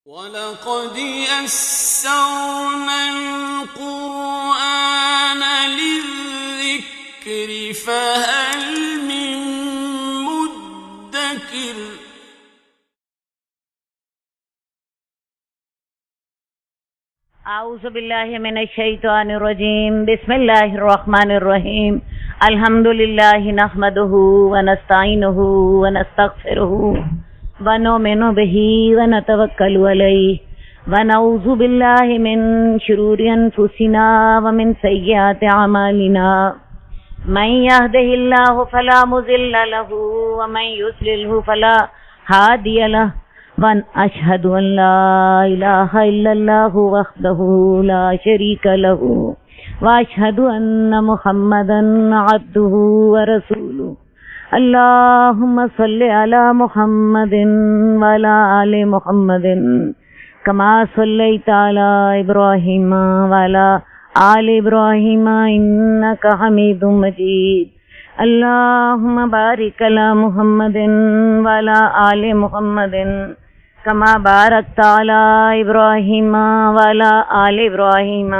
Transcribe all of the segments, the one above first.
وَلَقَدْ يَسَّرْنَا الْقُرْآنَ لِلذِّكْرِ فَهَلْ مِن مُّدَّكِرٍ أعوذ بالله من الشيطان الرجيم بسم الله الرحمن الرحيم الحمد لله نحمده ونستعينه ونستغفره ونؤمن به ونتوكل عليه ونعوذ بالله من شرور أنفسنا ومن سيئات أعمالنا من يهده الله فلا مضل له ومن يضلل فلا هادي له وأشهد أن لا إله إلا الله وحده لا شريك له وأشهد أن محمدا عبده ورسوله اللهم صل على محمد وعلى آل محمد كما صليت على إبراهيم وعلى آل إبراهيم إنك حميد مجيد اللهم بارك على محمد وعلى آل محمد كما باركت على إبراهيم وعلى آل إبراهيم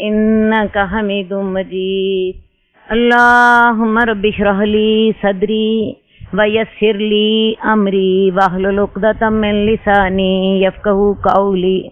إنك حميد مجيد اللهم رب اشرح لي صدري ويسر لي أمري واحلل عقدة من لساني يفقهوا قولي।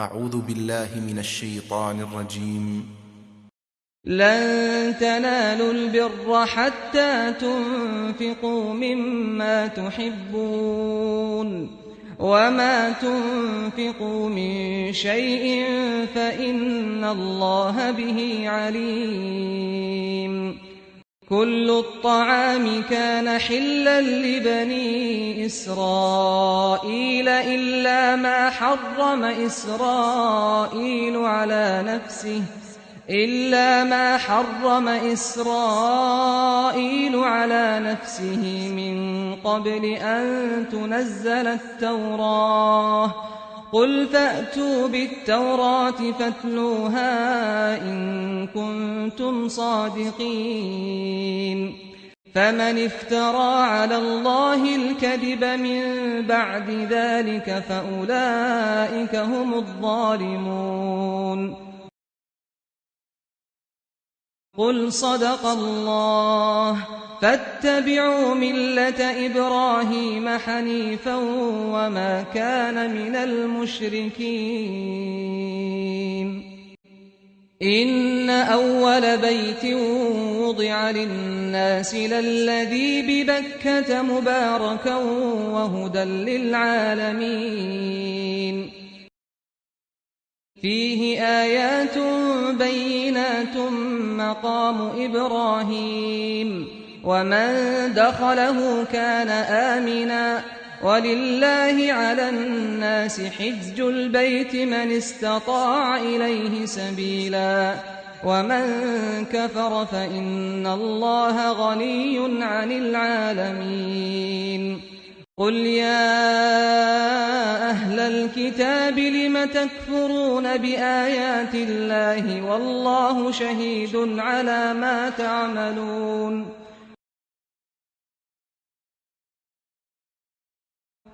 أعوذ بالله من الشيطان الرجيم لن تنالوا البر حتى تنفقوا مما تحبون وما تنفقوا من شيء فإن الله به عليم كل الطعام كان حلا لبني إسرائيل إلا ما حرم إسرائيل على نفسه من قبل أن تنزل التوراة قل فأتوا بالتوراة فاتلوها إن كنتم صادقين فمن افترى على الله الكذب من بعد ذلك فأولئك هم الظالمون قل صدق الله فاتبعوا ملة إبراهيم حنيفا وما كان من المشركين إن أول بيت وضع للناس للذي ببكة مباركا وهدى للعالمين فيه آيات بينات مقام إبراهيم ومن دخله كان آمنا ولله على الناس حج البيت من استطاع إليه سبيلا ومن كفر فإن الله غني عن العالمين قل يا أهل الكتاب لم تكفرون بآيات الله والله شهيد على ما تعملون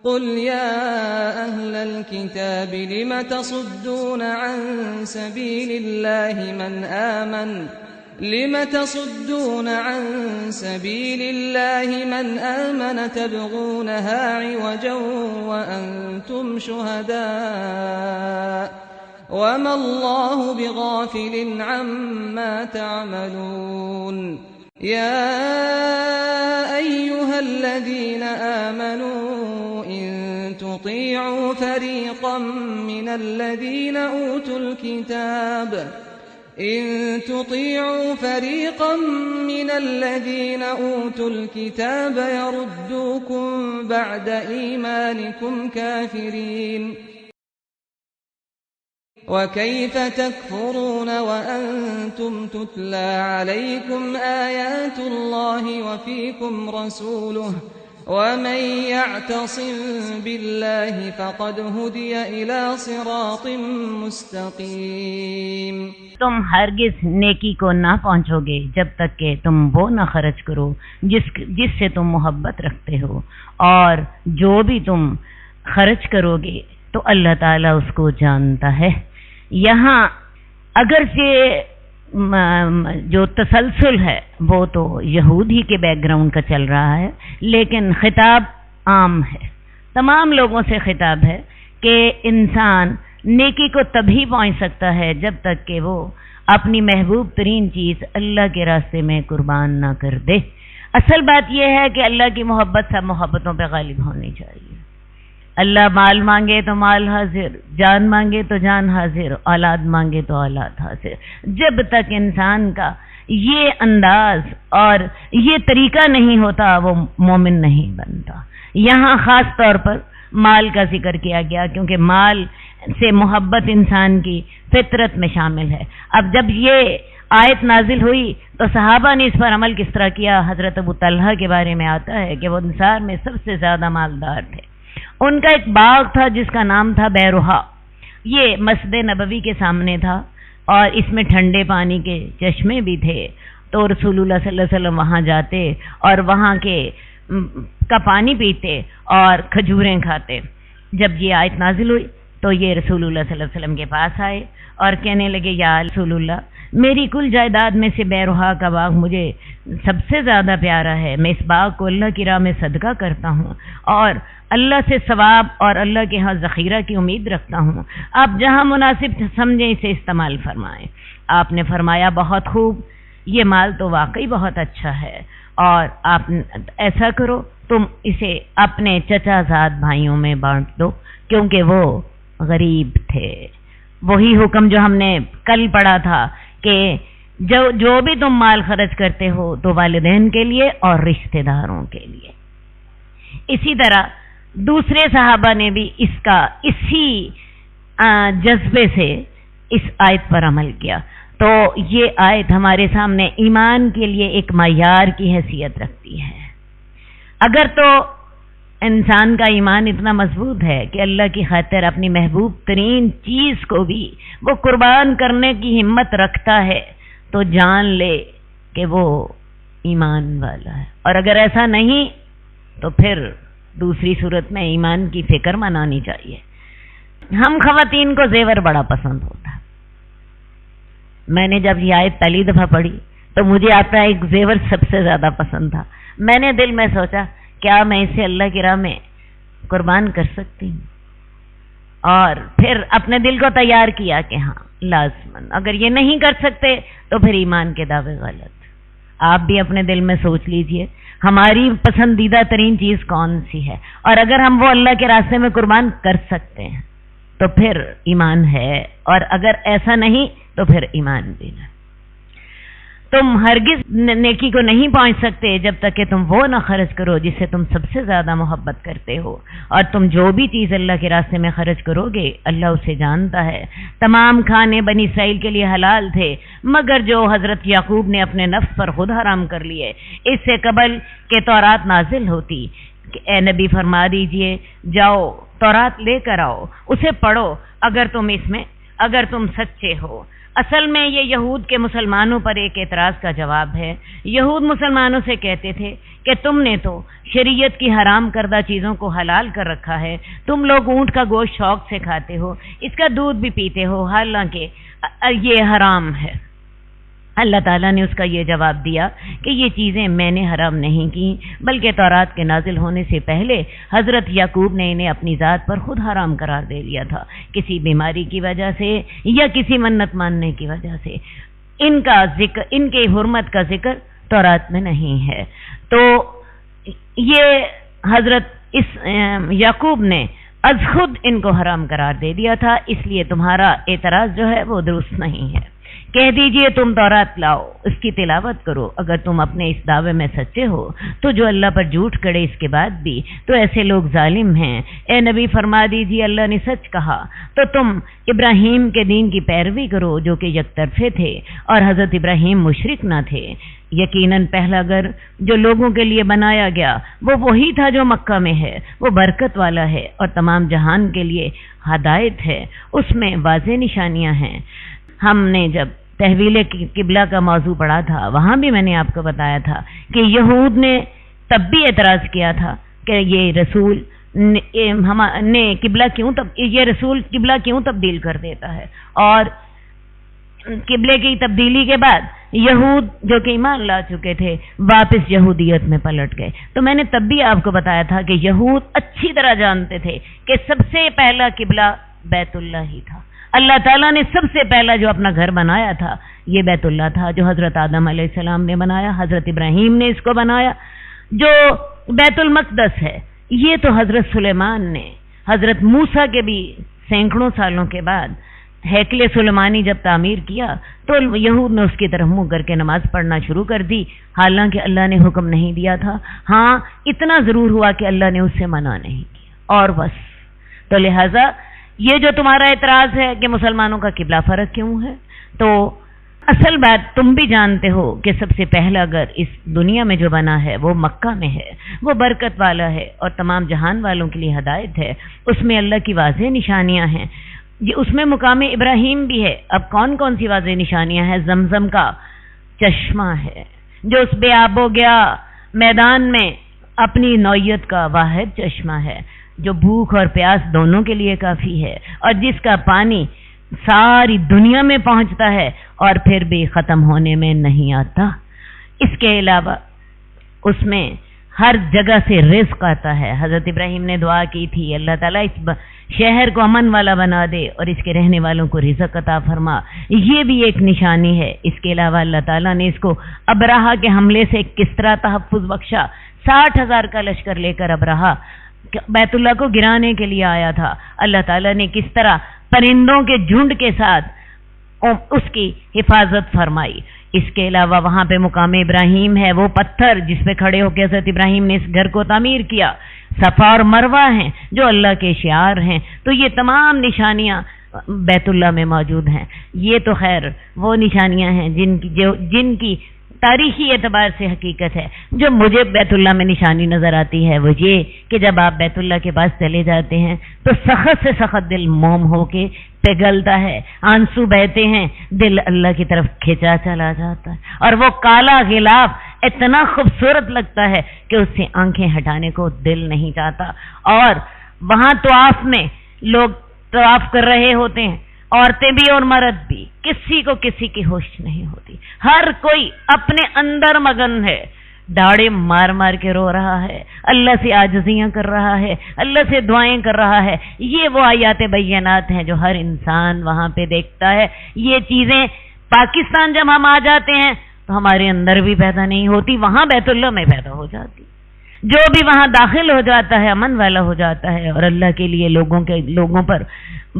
قل يا أهل الكتاب لم تصدون عن سبيل الله من آمن تبغونها عوجا وأنتم شهداء وما الله بغافل عما تعملون يا أيها الذين آمنوا إن تطيعوا فريقا من الذين أوتوا الكتاب يردوكم بعد إيمانكم كافرين وكيف تكفرون وأنتم تتلى عليكم آيات الله وفيكم رسوله ومن يعتصم بالله فقد هدي إلى صراط مستقيم تم ہرگز نیکی کو نہ پہنچو گے جب تک کہ تم وہ نہ خرچ کرو جس سے تم محبت رکھتے ہو، اور جو بھی تم خرچ کرو گے تو اللہ تعالیٰ اس کو جانتا ہے۔ یہاں اگرچہ جو تسلسل ہے وہ تو یہود ہی کے بیک گراؤنڈ کا چل رہا ہے، لیکن خطاب عام ہے، تمام لوگوں سے خطاب ہے کہ انسان نیکی کو تبھی پہنچ سکتا ہے جب تک کہ وہ اپنی محبوب ترین چیز اللہ کے راستے میں قربان نہ کر دے۔ اصل بات یہ ہے کہ اللہ کی محبت سب محبتوں پہ غالب ہونی چاہیے۔ اللہ مال مانگے تو مال حاضر، جان مانگے تو جان حاضر، اولاد مانگے تو اولاد حاضر۔ جب تک انسان کا یہ انداز اور یہ طریقہ نہیں ہوتا وہ مومن نہیں بنتا۔ یہاں خاص طور پر مال کا ذکر کیا گیا کیونکہ مال سے محبت انسان کی فطرت میں شامل ہے۔ اب جب یہ آیت نازل ہوئی تو صحابہ نے اس پر عمل کس طرح کیا؟ حضرت ابو طلحہ کے بارے میں آتا ہے کہ وہ انصار میں سب سے زیادہ مالدار تھے۔ ان کا ایک باغ تھا جس کا نام تھا بیروہا، یہ مسجد نبوی کے سامنے تھا اور اس میں ٹھنڈے پانی کے چشمے بھی تھے، تو رسول اللہ صلی اللہ علیہ وسلم وہاں جاتے اور وہاں کا پانی پیتے اور کھجوریں کھاتے۔ جب یہ آیت نازل ہوئی تو یہ رسول اللہ صلی اللہ علیہ وسلم کے پاس آئے اور کہنے لگے یا رسول اللہ، میری کل جائیداد میں سے بیروہا کا باغ مجھے سب سے زیادہ پیارا ہے، میں اس باغ کو اللہ کی راہ میں صدقہ کرتا ہوں اور اللہ سے ثواب اور اللہ کے ہاں ذخیرہ کی امید رکھتا ہوں، آپ جہاں مناسب سمجھیں اسے استعمال فرمائیں۔ آپ نے فرمایا بہت خوب، یہ مال تو واقعی بہت اچھا ہے، اور آپ ایسا کرو تم اسے اپنے چچا زاد بھائیوں میں بانٹ دو کیونکہ وہ غریب تھے۔ وہی حکم جو ہم نے کل پڑھا تھا کہ جو بھی تم مال خرچ کرتے ہو تو والدین کے لیے اور رشتہ داروں کے لیے۔ اسی طرح دوسرے صحابہ نے بھی اسی جذبے سے اس آیت پر عمل کیا، تو یہ آیت ہمارے سامنے ایمان کے لیے ایک معیار کی حیثیت رکھتی ہے۔ اگر تو انسان کا ایمان اتنا مضبوط ہے کہ اللہ کی خاطر اپنی محبوب ترین چیز کو بھی وہ قربان کرنے کی ہمت رکھتا ہے تو جان لے کہ وہ ایمان والا ہے، اور اگر ایسا نہیں تو پھر دوسری صورت میں ایمان کی فکر منانی چاہیے۔ ہم خواتین کو زیور بڑا پسند ہوتا ہے۔ میں نے جب یہ آیت پہلی دفعہ پڑھی تو مجھے آتا ہے ایک زیور سب سے زیادہ پسند تھا۔ میں نے دل میں سوچا کیا میں اسے اللہ کی راہ میں قربان کر سکتی ہوں، اور پھر اپنے دل کو تیار کیا کہ ہاں لازماً، اگر یہ نہیں کر سکتے تو پھر ایمان کے دعوے غلط۔ آپ بھی اپنے دل میں سوچ لیجئے ہماری پسندیدہ ترین چیز کون سی ہے، اور اگر ہم وہ اللہ کے راستے میں قربان کر سکتے ہیں تو پھر ایمان ہے، اور اگر ایسا نہیں تو پھر ایمان بھی نہیں۔ تم ہرگز نیکی کو نہیں پہنچ سکتے جب تک کہ تم وہ نہ خرچ کرو جس سے تم سب سے زیادہ محبت کرتے ہو، اور تم جو بھی چیز اللہ کے راستے میں خرچ کرو گے اللہ اسے جانتا ہے۔ تمام کھانے بنی اسرائیل کے لیے حلال تھے مگر جو حضرت یعقوب نے اپنے نفس پر خود حرام کر لیے، اس سے قبل کہ تورات نازل ہوتی کہ اے نبی فرما دیجئے جاؤ تورات لے کر آؤ، اسے پڑھو اگر تم سچے ہو۔ اصل میں یہ یہود کے مسلمانوں پر ایک اعتراض کا جواب ہے۔ یہود مسلمانوں سے کہتے تھے کہ تم نے تو شریعت کی حرام کردہ چیزوں کو حلال کر رکھا ہے، تم لوگ اونٹ کا گوشت شوق سے کھاتے ہو، اس کا دودھ بھی پیتے ہو، حالانکہ یہ حرام ہے۔ اللہ تعالیٰ نے اس کا یہ جواب دیا کہ یہ چیزیں میں نے حرام نہیں کی، بلکہ تورات کے نازل ہونے سے پہلے حضرت یعقوب نے انہیں اپنی ذات پر خود حرام قرار دے لیا تھا، کسی بیماری کی وجہ سے یا کسی منت ماننے کی وجہ سے۔ ان کے حرمت کا ذکر تورات میں نہیں ہے۔ تو یہ حضرت یعقوب نے از خود ان کو حرام قرار دے دیا تھا، اس لیے تمہارا اعتراض جو ہے وہ درست نہیں ہے۔ کہہ دیجئے تم تورات لاؤ، اس کی تلاوت کرو، اگر تم اپنے اس دعوے میں سچے ہو تو جو اللہ پر جھوٹ کڑے اس کے بعد بھی تو ایسے لوگ ظالم ہیں۔ اے نبی فرما دیجئے اللہ نے سچ کہا تو تم ابراہیم کے دین کی پیروی کرو جو کہ یک طرفے تھے اور حضرت ابراہیم مشرک نہ تھے۔ یقیناً پہلا گھر جو لوگوں کے لیے بنایا گیا وہ وہی تھا جو مکہ میں ہے، وہ برکت والا ہے اور تمام جہان کے لیے ہدایت ہے، اس میں واضح نشانیاں ہیں۔ ہم نے جب تحویل قبلہ کا موضوع پڑھا تھا، وہاں بھی میں نے آپ کو بتایا تھا کہ یہود نے تب بھی اعتراض کیا تھا کہ یہ رسول نے یہ رسول قبلہ کیوں تبدیل کر دیتا ہے، اور قبلے کی تبدیلی کے بعد یہود جو کہ ایمان لا چکے تھے واپس یہودیت میں پلٹ گئے۔ تو میں نے تب بھی آپ کو بتایا تھا کہ یہود اچھی طرح جانتے تھے کہ سب سے پہلا قبلہ بیت اللہ ہی تھا۔ اللہ تعالیٰ نے سب سے پہلا جو اپنا گھر بنایا تھا یہ بیت اللہ تھا، جو حضرت آدم علیہ السلام نے بنایا، حضرت ابراہیم نے اس کو بنایا۔ جو بیت المقدس ہے یہ تو حضرت سلیمان نے، حضرت موسیٰ کے بھی سینکڑوں سالوں کے بعد ہیکل سلیمانی جب تعمیر کیا تو یہود نے اس کی طرف منہ کر کے نماز پڑھنا شروع کر دی، حالانکہ اللہ نے حکم نہیں دیا تھا۔ ہاں اتنا ضرور ہوا کہ اللہ نے اس سے منع نہیں کیا، اور بس۔ تو لہٰذا یہ جو تمہارا اعتراض ہے کہ مسلمانوں کا قبلہ فرق کیوں ہے، تو اصل بات تم بھی جانتے ہو کہ سب سے پہلا گھر اس دنیا میں جو بنا ہے وہ مکہ میں ہے، وہ برکت والا ہے اور تمام جہان والوں کے لیے ہدایت ہے، اس میں اللہ کی واضح نشانیاں ہیں، اس میں مقام ابراہیم بھی ہے۔ اب کون کون سی واضح نشانیاں ہیں؟ زمزم کا چشمہ ہے جو اس بے آب و گیا میدان میں اپنی نوعیت کا واحد چشمہ ہے، جو بھوک اور پیاس دونوں کے لیے کافی ہے، اور جس کا پانی ساری دنیا میں پہنچتا ہے اور پھر بھی ختم ہونے میں نہیں آتا۔ اس کے علاوہ اس میں ہر جگہ سے رزق آتا ہے۔ حضرت ابراہیم نے دعا کی تھی، اللہ تعالیٰ اس شہر کو امن والا بنا دے اور اس کے رہنے والوں کو رزق عطا فرما، یہ بھی ایک نشانی ہے۔ اس کے علاوہ اللہ تعالیٰ نے اس کو ابرہہ کے حملے سے کس طرح تحفظ بخشا۔ 60,000 کا لشکر لے کر ابرہہ بیت اللہ کو گرانے کے لیے آیا تھا، اللہ تعالیٰ نے کس طرح پرندوں کے جھنڈ کے ساتھ اس کی حفاظت فرمائی۔ اس کے علاوہ وہاں پہ مقام ابراہیم ہے، وہ پتھر جس پہ کھڑے ہو کے حضرت ابراہیم نے اس گھر کو تعمیر کیا، صفا اور مروہ ہیں جو اللہ کے شعار ہیں۔ تو یہ تمام نشانیاں بیت اللہ میں موجود ہیں۔ یہ تو خیر وہ نشانیاں ہیں جن کی تاریخی اعتبار سے حقیقت ہے۔ جو مجھے بیت اللہ میں نشانی نظر آتی ہے وہ یہ کہ جب آپ بیت اللہ کے پاس چلے جاتے ہیں تو سخت سے سخت دل موم ہو کے پگھلتا ہے، آنسو بہتے ہیں، دل اللہ کی طرف کھینچا چلا جاتا ہے، اور وہ کالا غلاف اتنا خوبصورت لگتا ہے کہ اس سے آنکھیں ہٹانے کو دل نہیں چاہتا۔ اور وہاں طواف میں لوگ طواف کر رہے ہوتے ہیں، عورتیں بھی اور مرد بھی، کسی کو کسی کی ہوش نہیں ہوتی، ہر کوئی اپنے اندر مگن ہے، داڑے مار مار کے رو رہا ہے، اللہ سے عاجزیاں کر رہا ہے، اللہ سے دعائیں کر رہا ہے۔ یہ وہ آیات بینات ہیں جو ہر انسان وہاں پہ دیکھتا ہے۔ یہ چیزیں پاکستان جب ہم آ جاتے ہیں تو ہمارے اندر بھی پیدا نہیں ہوتی، وہاں بیت اللہ میں پیدا ہو جاتی۔ جو بھی وہاں داخل ہو جاتا ہے امن والا ہو جاتا ہے، اور اللہ کے لیے لوگوں پر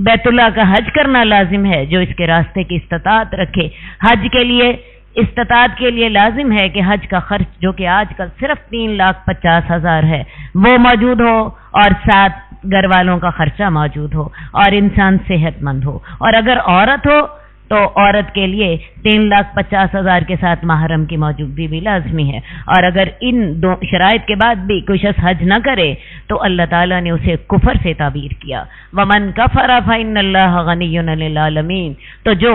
بیت اللہ کا حج کرنا لازم ہے۔ جو اس کے راستے کی استطاعت رکھے، حج کے لیے استطاعت کے لیے لازم ہے کہ حج کا خرچ جو کہ آج کل صرف 3,50,000 ہے وہ موجود ہو، اور ساتھ گھر والوں کا خرچہ موجود ہو، اور انسان صحت مند ہو، اور اگر عورت ہو تو عورت کے لیے 3,50,000 کے ساتھ محرم کی موجودگی بھی لازمی ہے۔ اور اگر ان دو شرائط کے بعد بھی کوئی شخص حج نہ کرے تو اللہ تعالیٰ نے اسے کفر سے تعبیر کیا، وَمَن كَفَرَ فَإِنَّ اللَّهَ غَنِيٌّ عَنِ الْعَالَمِينَ۔ تو جو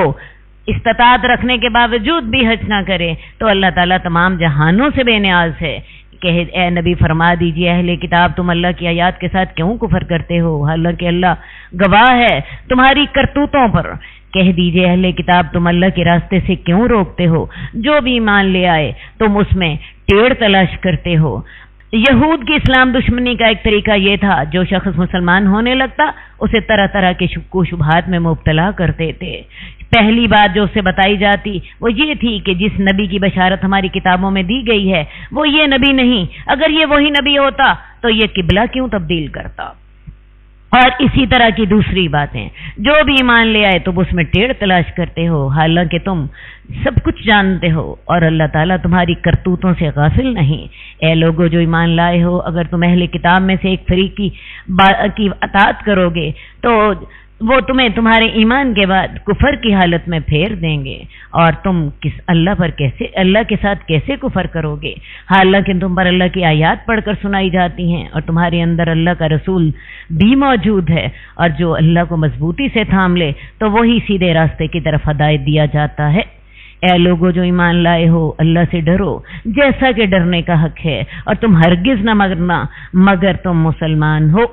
استطاعت رکھنے کے باوجود بھی حج نہ کرے تو اللہ تعالیٰ تمام جہانوں سے بے نیاز ہے کہ اے نبی فرما دیجئے اہل کتاب تم اللہ کی آیات کے ساتھ کیوں کفر کرتے ہو، حالانکہ اللہ گواہ ہے تمہاری کرتوتوں پر۔ کہہ دیجئے اہل کتاب تم اللہ کے راستے سے کیوں روکتے ہو، جو بھی ایمان لے آئے تم اس میں ٹیڑھ تلاش کرتے ہو۔ یہود کی اسلام دشمنی کا ایک طریقہ یہ تھا، جو شخص مسلمان ہونے لگتا اسے طرح طرح کے شک و شبہات میں مبتلا کرتے تھے۔ پہلی بات جو اسے بتائی جاتی وہ یہ تھی کہ جس نبی کی بشارت ہماری کتابوں میں دی گئی ہے وہ یہ نبی نہیں، اگر یہ وہی نبی ہوتا تو یہ قبلہ کیوں تبدیل کرتا۔ اور اسی طرح کی دوسری باتیں، جو بھی ایمان لے آئے تم اس میں ٹیڑھ تلاش کرتے ہو، حالانکہ تم سب کچھ جانتے ہو اور اللہ تعالیٰ تمہاری کرتوتوں سے غافل نہیں۔ اے لوگو جو ایمان لائے ہو، اگر تم اہل کتاب میں سے ایک فریق کی اطاعت کرو گے تو وہ تمہیں تمہارے ایمان کے بعد کفر کی حالت میں پھیر دیں گے، اور تم اللہ کے ساتھ کیسے کفر کرو گے، حالانکہ تم پر اللہ کی آیات پڑھ کر سنائی جاتی ہیں اور تمہارے اندر اللہ کا رسول بھی موجود ہے، اور جو اللہ کو مضبوطی سے تھام لے تو وہی سیدھے راستے کی طرف ہدایت دیا جاتا ہے۔ اے لوگو جو ایمان لائے ہو، اللہ سے ڈرو جیسا کہ ڈرنے کا حق ہے، اور تم ہرگز نہ مرنا مگر تم مسلمان ہو۔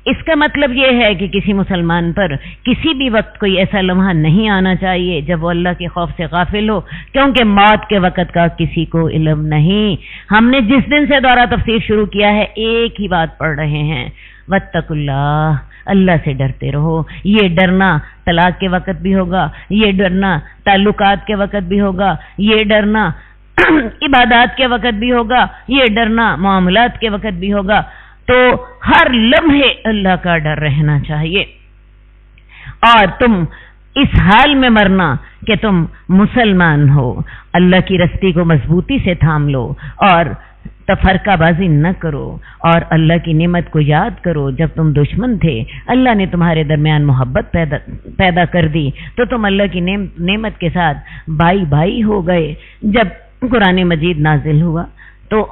اس کا مطلب یہ ہے کہ کسی مسلمان پر کسی بھی وقت کوئی ایسا لمحہ نہیں آنا چاہیے جب وہ اللہ کے خوف سے غافل ہو، کیونکہ موت کے وقت کا کسی کو علم نہیں۔ ہم نے جس دن سے دورہ تفسیر شروع کیا ہے ایک ہی بات پڑھ رہے ہیں، واتقوا اللہ، اللہ سے ڈرتے رہو۔ یہ ڈرنا طلاق کے وقت بھی ہوگا، یہ ڈرنا تعلقات کے وقت بھی ہوگا، یہ ڈرنا عبادات کے وقت بھی ہوگا، یہ ڈرنا معاملات کے وقت بھی ہوگا۔ تو ہر لمحے اللہ کا ڈر رہنا چاہیے، اور تم اس حال میں مرنا کہ تم مسلمان ہو۔ اللہ کی رستی کو مضبوطی سے تھام لو اور تفرقہ بازی نہ کرو، اور اللہ کی نعمت کو یاد کرو۔ جب تم دشمن تھے اللہ نے تمہارے درمیان محبت پیدا کر دی، تو تم اللہ کی نعمت کے ساتھ بھائی بھائی ہو گئے۔ جب قرآن مجید نازل ہوا تو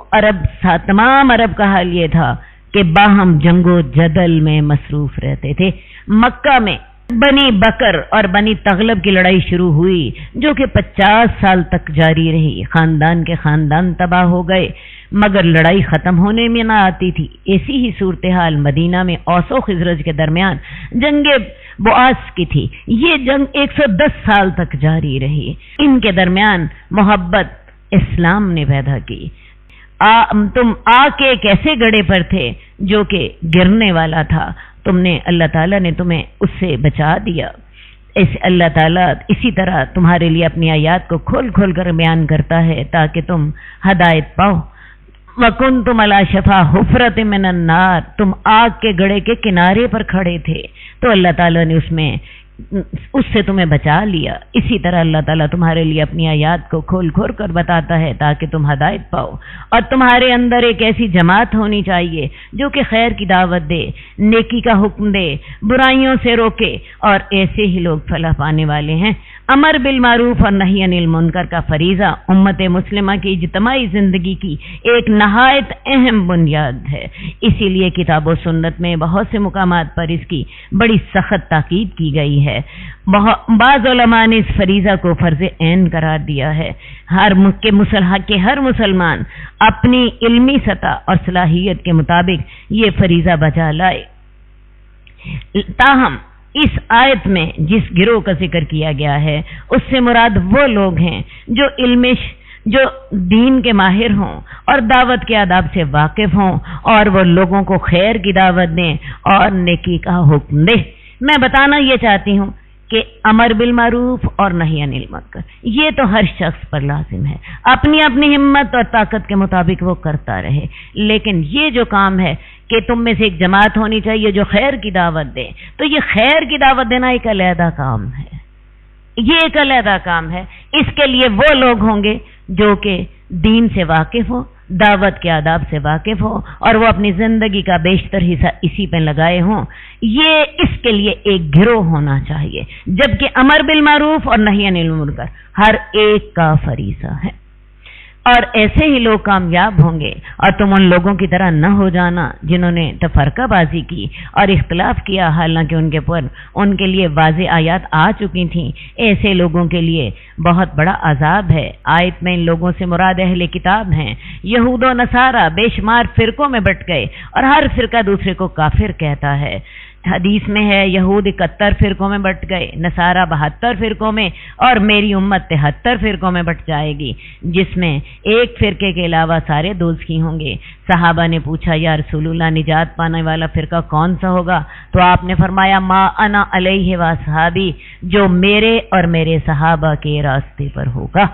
تمام عرب کا حال یہ تھا کہ باہم جنگ و جدل میں مصروف رہتے تھے۔ مکہ میں بنی بکر اور بنی تغلب کی لڑائی شروع ہوئی جو کہ 50 سال تک جاری رہی، خاندان کے خاندان تباہ ہو گئے، مگر لڑائی ختم ہونے میں نہ آتی تھی۔ ایسی ہی صورتحال مدینہ میں اوس و خزرج کے درمیان جنگ بؤاس کی تھی۔ یہ جنگ 110 سال تک جاری رہی۔ ان کے درمیان محبت اسلام نے پیدا کی۔ تم کے ایک ایسے گڑھے پر تھے جو کہ گرنے والا تھا، تم نے اللہ تعالیٰ نے تمہیں اس سے بچا دیا۔ اللہ تعالیٰ اسی طرح تمہارے لیے اپنی آیات کو کھول کھول کر بیان کرتا ہے تاکہ تم ہدایت پاؤ۔ وَكُنْتُمْ عَلَى شَفَا حُفْرَةٍ مِّنَ النَّارِ، تم آگ کے گڑھے کے کنارے پر کھڑے تھے تو اللہ تعالیٰ نے اس سے تمہیں بچا لیا۔ اسی طرح اللہ تعالیٰ تمہارے لیے اپنی آیات کو کھول کھول کر بتاتا ہے تاکہ تم ہدایت پاؤ، اور تمہارے اندر ایک ایسی جماعت ہونی چاہیے جو کہ خیر کی دعوت دے، نیکی کا حکم دے، برائیوں سے روکے، اور ایسے ہی لوگ فلاح پانے والے ہیں۔ امر بالمعروف اور نہی عن المنکر کا فریضہ امت مسلمہ کی اجتماعی زندگی کی ایک نہایت اہم بنیاد ہے۔ اسی لیے کتاب و سنت میں بہت سے مقامات پر اس کی بڑی سخت تاکید کی گئی ہے۔ بعض علماء نے اس فریضہ کو فرض عین قرار دیا ہے ہر مسلمان اپنی علمی سطح اور صلاحیت کے مطابق یہ فریضہ بجا لائے۔ تاہم اس آیت میں جس گروہ کا ذکر کیا گیا ہے اس سے مراد وہ لوگ ہیں جو دین کے ماہر ہوں اور دعوت کے آداب سے واقف ہوں، اور وہ لوگوں کو خیر کی دعوت دیں اور نیکی کا حکم دیں۔ میں بتانا یہ چاہتی ہوں کہ امر بالمعروف اور نہی عن المنکر یہ تو ہر شخص پر لازم ہے، اپنی اپنی ہمت اور طاقت کے مطابق وہ کرتا رہے، لیکن یہ جو کام ہے کہ تم میں سے ایک جماعت ہونی چاہیے جو خیر کی دعوت دے، تو یہ خیر کی دعوت دینا ایک علیحدہ کام ہے، یہ ایک علیحدہ کام ہے۔ اس کے لیے وہ لوگ ہوں گے جو کہ دین سے واقف ہوں، دعوت کے آداب سے واقف ہوں، اور وہ اپنی زندگی کا بیشتر حصہ اسی پہ لگائے ہوں۔ یہ اس کے لیے ایک گروہ ہونا چاہیے، جبکہ امر بالمعروف اور نہی عن المنکر ہر ایک کا فریضہ ہے، اور ایسے ہی لوگ کامیاب ہوں گے۔ اور تم ان لوگوں کی طرح نہ ہو جانا جنہوں نے تفرقہ بازی کی اور اختلاف کیا، حالانکہ ان کے لیے واضح آیات آ چکی تھیں۔ ایسے لوگوں کے لیے بہت بڑا عذاب ہے۔ آیت میں ان لوگوں سے مراد اہل کتاب ہیں۔ یہود و نصارہ بے شمار فرقوں میں بٹ گئے اور ہر فرقہ دوسرے کو کافر کہتا ہے۔ حدیث میں ہے یہود 71 فرقوں میں بٹ گئے، نصارہ 72 فرقوں میں، اور میری امت 73 فرقوں میں بٹ جائے گی، جس میں ایک فرقے کے علاوہ سارے دوزخی ہوں گے۔ صحابہ نے پوچھا یا رسول اللہ، نجات پانے والا فرقہ کون سا ہوگا؟ تو آپ نے فرمایا ما انا علیہ واصحابی، جو میرے اور میرے صحابہ کے راستے پر ہوگا۔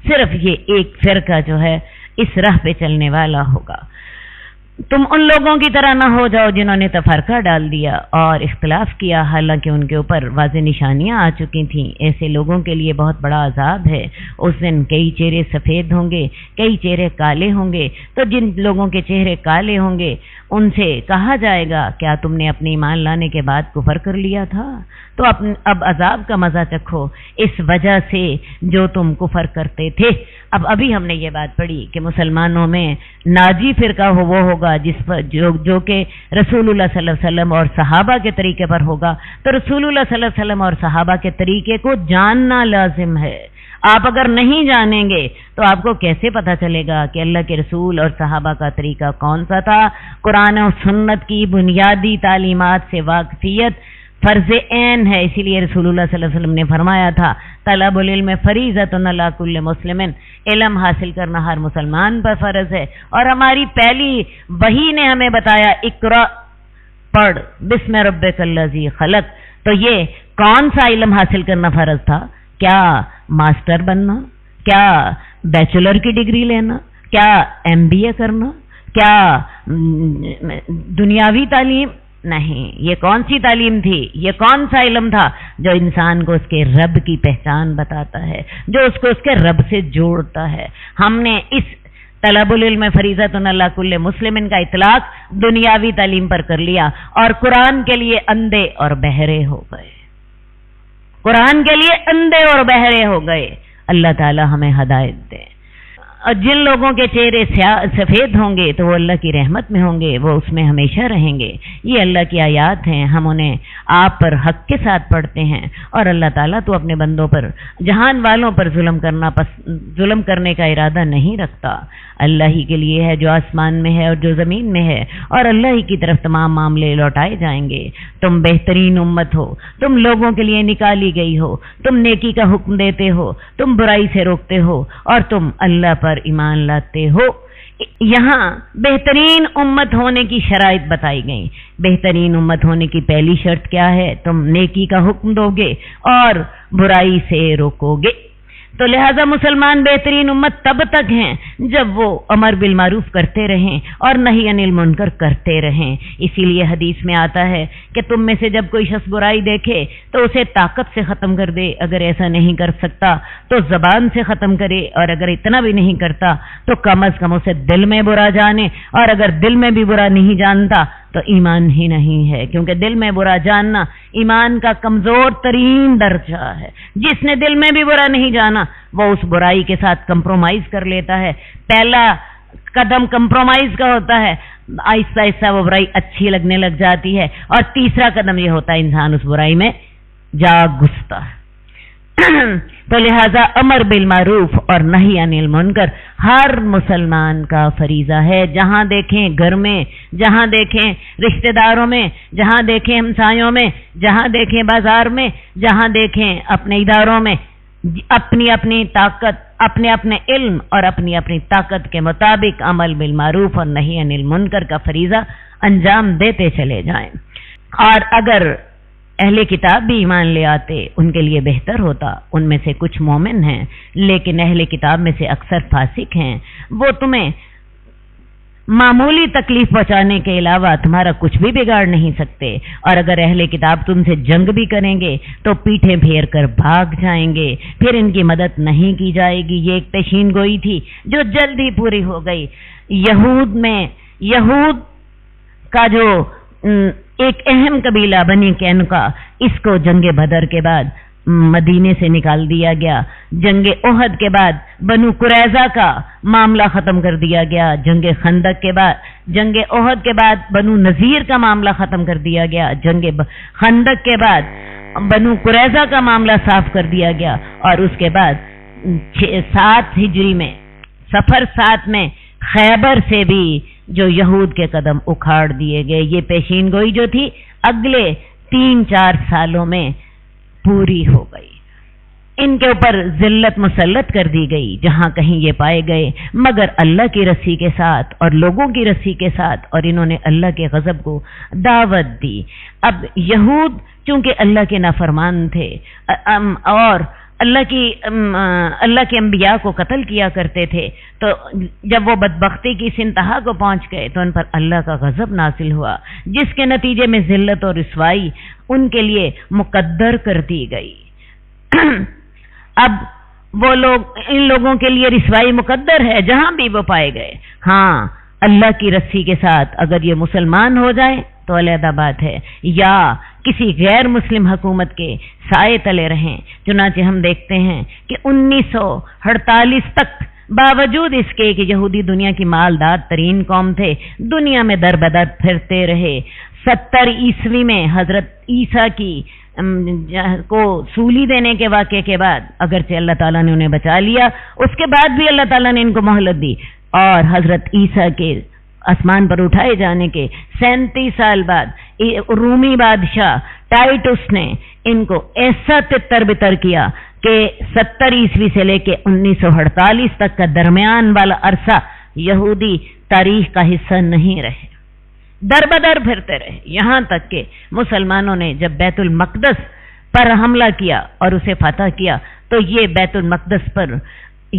صرف یہ ایک فرقہ جو ہے اس راہ پہ چلنے والا ہوگا۔ تم ان لوگوں کی طرح نہ ہو جاؤ جنہوں نے تفرقہ ڈال دیا اور اختلاف کیا، حالانکہ ان کے اوپر واضح نشانیاں آ چکی تھیں۔ ایسے لوگوں کے لیے بہت بڑا عذاب ہے۔ اس دن کئی چہرے سفید ہوں گے، کئی چہرے کالے ہوں گے۔ تو جن لوگوں کے چہرے کالے ہوں گے ان سے کہا جائے گا کیا تم نے اپنے ایمان لانے کے بعد کفر کر لیا تھا؟ تو اب عذاب کا مزہ چکھو اس وجہ سے جو تم کفر کرتے تھے۔ اب ابھی ہم نے یہ بات پڑھی کہ مسلمانوں میں ناجی فرقہ وہ ہوگا جس پر جو کہ رسول اللہ صلی اللہ علیہ وسلم اور صحابہ کے طریقے پر ہوگا۔ تو رسول اللہ صلی اللہ علیہ وسلم اور صحابہ کے طریقے کو جاننا لازم ہے۔ آپ اگر نہیں جانیں گے تو آپ کو کیسے پتا چلے گا کہ اللہ کے رسول اور صحابہ کا طریقہ کون سا تھا؟ قرآن و سنت کی بنیادی تعلیمات سے واقفیت فرض عین ہے۔ اسی لیے رسول اللہ صلی اللہ علیہ وسلم نے فرمایا تھا طلب العلم فریضۃ علی کل مسلم، علم حاصل کرنا ہر مسلمان پر فرض ہے۔ اور ہماری پہلی وحی نے ہمیں بتایا اقرا، پڑھ بسم ربک الذی خلق۔ تو یہ کون سا علم حاصل کرنا فرض تھا؟ کیا ماسٹر بننا؟ کیا بیچلر کی ڈگری لینا؟ کیا MBA کرنا؟ کیا دنیاوی تعلیم؟ نہیں، یہ کون سی تعلیم تھی؟ یہ کون سا علم تھا جو انسان کو اس کے رب کی پہچان بتاتا ہے، جو اس کو اس کے رب سے جوڑتا ہے؟ ہم نے اس طلب العلم فریضۃ علی کل مسلم کا اطلاق دنیاوی تعلیم پر کر لیا اور قرآن کے لیے اندھے اور بہرے ہو گئے۔ قرآن کے لیے اندھے اور بہرے ہو گئے۔ اللہ تعالی ہمیں ہدایت دے۔ اور جن لوگوں کے چہرے سفید ہوں گے تو وہ اللہ کی رحمت میں ہوں گے، وہ اس میں ہمیشہ رہیں گے۔ یہ اللہ کی آیات ہیں، ہم انہیں آپ پر حق کے ساتھ پڑھتے ہیں۔ اور اللہ تعالیٰ تو اپنے بندوں پر، جہان والوں پر ظلم کرنے کا ارادہ نہیں رکھتا۔ اللہ ہی کے لیے ہے جو آسمان میں ہے اور جو زمین میں ہے، اور اللہ ہی کی طرف تمام معاملے لوٹائے جائیں گے۔ تم بہترین امت ہو، تم لوگوں کے لیے نکالی گئی ہو، تم نیکی کا حکم دیتے ہو، تم برائی سے روکتے ہو، اور تم اللہ پر ایمان لاتے ہو۔ یہاں بہترین امت ہونے کی شرائط بتائی گئیں۔ بہترین امت ہونے کی پہلی شرط کیا ہے؟ تم نیکی کا حکم دو گے اور برائی سے روکو گے۔ تو لہذا مسلمان بہترین امت تب تک ہیں جب وہ امر بالمعروف کرتے رہیں اور نہی عن المنکر کرتے رہیں۔ اسی لیے حدیث میں آتا ہے کہ تم میں سے جب کوئی شخص برائی دیکھے تو اسے طاقت سے ختم کر دے، اگر ایسا نہیں کر سکتا تو زبان سے ختم کرے، اور اگر اتنا بھی نہیں کرتا تو کم از کم اسے دل میں برا جانے، اور اگر دل میں بھی برا نہیں جانتا تو ایمان ہی نہیں ہے، کیونکہ دل میں برا جاننا ایمان کا کمزور ترین درجہ ہے۔ جس نے دل میں بھی برا نہیں جانا وہ اس برائی کے ساتھ کمپرومائز کر لیتا ہے۔ پہلا قدم کمپرومائز کا ہوتا ہے، آہستہ آہستہ وہ برائی اچھی لگنے لگ جاتی ہے، اور تیسرا قدم یہ ہوتا ہے انسان اس برائی میں جا گھستا ہے۔ تو لہذا امر بالمعروف اور نہی عن المنکر ہر مسلمان کا فریضہ ہے۔ جہاں دیکھیں گھر میں، جہاں دیکھیں رشتہ داروں میں، جہاں دیکھیں ہمسایوں میں، جہاں دیکھیں بازار میں، جہاں دیکھیں اپنے اداروں میں، اپنی اپنی طاقت، اپنے اپنے علم اور اپنی اپنی طاقت کے مطابق عمل بالمعروف اور نہی عن المنکر کا فریضہ انجام دیتے چلے جائیں۔ اور اگر اہل کتاب بھی ایمان لے آتے ان کے لیے بہتر ہوتا۔ ان میں سے کچھ مومن ہیں لیکن اہل کتاب میں سے اکثر فاسق ہیں، وہ تمہیں معمولی تکلیف پہنچانے کے علاوہ تمہارا کچھ بھی بگاڑ نہیں سکتے، اور اگر اہل کتاب تم سے جنگ بھی کریں گے تو پیٹھیں پھیر کر بھاگ جائیں گے، پھر ان کی مدد نہیں کی جائے گی۔ یہ ایک پیشین گوئی تھی جو جلد ہی پوری ہو گئی۔ یہود کا جو ایک اہم قبیلہ بنی قینقاع، اس کو جنگ بدر کے بعد مدینے سے نکال دیا گیا۔ جنگ احد کے بعد بنو قریظہ کا معاملہ ختم کر دیا گیا۔ جنگ خندق کے بعد، جنگ احد کے بعد بنو نذیر کا معاملہ ختم کر دیا گیا۔ جنگ خندق کے بعد بنو قریظہ کا معاملہ صاف کر دیا گیا، اور اس کے بعد 7 ہجری میں، سفر 7 میں خیبر سے بھی جو یہود کے قدم اکھاڑ دیے گئے۔ یہ پیشین گوئی جو تھی اگلے 3-4 سالوں میں پوری ہو گئی۔ ان کے اوپر ذلت مسلط کر دی گئی جہاں کہیں یہ پائے گئے، مگر اللہ کی رسی کے ساتھ اور لوگوں کی رسی کے ساتھ، اور انہوں نے اللہ کے غضب کو دعوت دی۔ اب یہود چونکہ اللہ کے نافرمان تھے اور اللہ کے انبیاء کو قتل کیا کرتے تھے، تو جب وہ بدبختی کی اس انتہا کو پہنچ گئے تو ان پر اللہ کا غضب نازل ہوا، جس کے نتیجے میں ذلت اور رسوائی ان کے لیے مقدر کر دی گئی۔ اب وہ لوگ، ان لوگوں کے لیے رسوائی مقدر ہے جہاں بھی وہ پائے گئے۔ ہاں، اللہ کی رسی کے ساتھ اگر یہ مسلمان ہو جائیں تو علیحدہ بات ہے، یا کسی غیر مسلم حکومت کے سائے تلے رہیں۔ چنانچہ ہم دیکھتے ہیں کہ 1948 تک باوجود اس کے کہ یہودی دنیا کی مالدار ترین قوم تھے، دنیا میں در بدر پھرتے رہے۔ 70 عیسوی میں حضرت عیسیٰ کی کو سولی دینے کے واقعے کے بعد اگرچہ اللہ تعالیٰ نے انہیں بچا لیا، اس کے بعد بھی اللہ تعالیٰ نے ان کو مہلت دی، اور حضرت عیسیٰ کے آسمان پر اٹھائے جانے کے 37 سال بعد رومی بادشاہ ٹائٹس نے ان کو ایسا تتر بتر کیا کہ 70 عیسوی سے لے کے 1948 تک کا درمیان والا عرصہ یہودی تاریخ کا حصہ نہیں رہے، در بدر پھرتے رہے، یہاں تک کہ مسلمانوں نے جب بیت المقدس پر حملہ کیا اور اسے فتح کیا تو یہ بیت المقدس پر